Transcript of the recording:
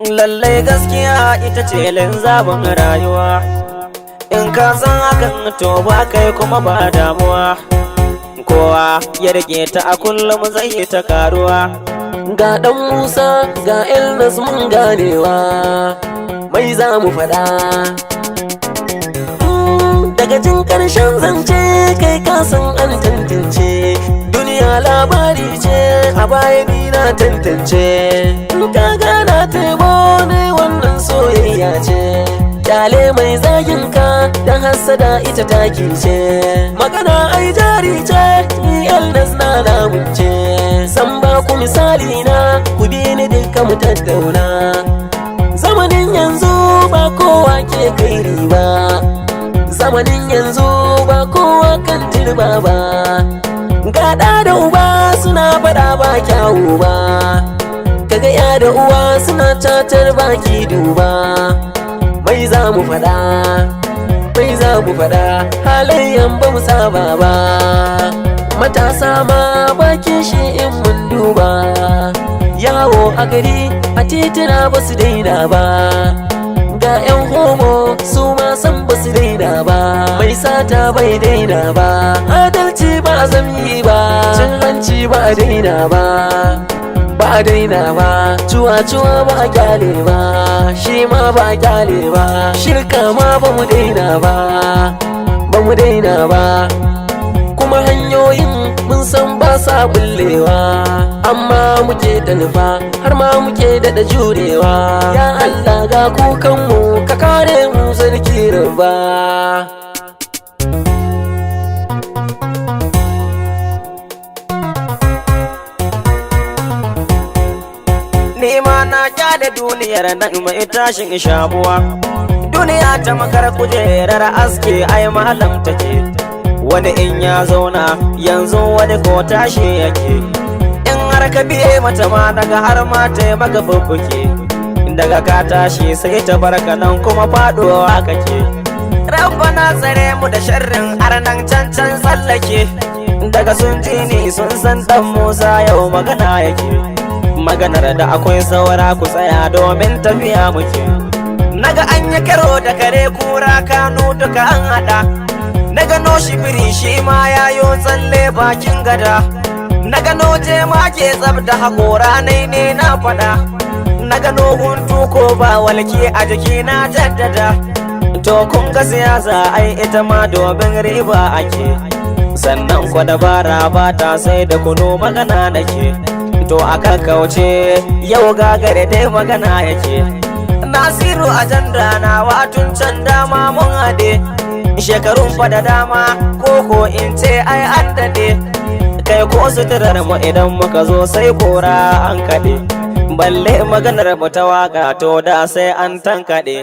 Lallai gaskiya ita ce linzamin rayuwa. In ka san hakan to ba kai kuma ba damuwa. Kowa ya rike ta a kullum zai yi ta karuwa. Ga ɗan Musa ga Elnas mun ganewa, mai za mu faɗa? Daga jin ƙarshen zance kai kasan an tantance. Duniya labari ce a baya ni na tantance. Ka gana taibo ne wannan soyayya ce. Kyale mai zagin ka dan hassada ita taki ce. Magana ai jari ce ni Elnas na lamunce. San ba ku misali na ku bi ni duka mu tattauna. Zamanin yanzu ba kowa ke kai riba. Zamanin yanzu ba kowa kan turba ba. Gaɗa da uba suna faɗa ba kyawu ba. Kaga ya da uwa suna cacar baki duba. Mai za mu faɗa, mai za mu faɗa, halayyan ba mu saba ba. Matasa ma bakin shi in mun duba. Yawo a gari a titina ba su daina ba. Ga 'yan homo su ma san ba su daina ba. Mai sata bai daina ba. Adalci ba a zamyi ba. Cin hanci ba a daina ba. Ba a daina ba. Cuwa-cuwa ba a kyale ba. Shi ma ba a kyale ba. Shirka ma ba mu daina ba. Ba mu daina ba. Kuma hanyoyin mun san ba sa bullewa, amma muke da nufa har ma muke daɗa jurewa. Ya Allah ga kukanmu ka kare mu sarki rabba. Nima na kyale duniyar nan mai tashin shabuwa. Duniya ta makar kujerar aske ai malam take. Wani in ya zauna yanzu wani ko tashi yake. In har ka biye mata ma daga har ma ta maka bubbuke. Daga ka tashi sai ta barka nan kuma faɗowa kake. Rabbana tsare mu da sharrin arnan can tsallake. Daga sun ji ni sun san dan Musa yau magana yake. Maganar da akwai saura ku tsaya domin tafiya muke. Naga an yi karo da kare kura kanu duka an haɗa. Na gano shi biri shi ma yayo tsalle bakin gada. Na gano je ma ke tsab da haƙora ne na faɗa. Na gano huntu ko ba walke a jiki na jaddada. To kun ga siyasa ai ita ma domin riba ake. Sannan kwa dabara ba ta sai da kuno magana nake. To aka kauce yau gagare dai magana yake. Nasiru ajanda na watun can dama mun haɗe. Shekarun fa da dama ko in ce ai an dade. Kai ko suturar mu idan muka zo sai kora an kaɗe. Balle maganar mu ta waka to da sai an tankaɗe.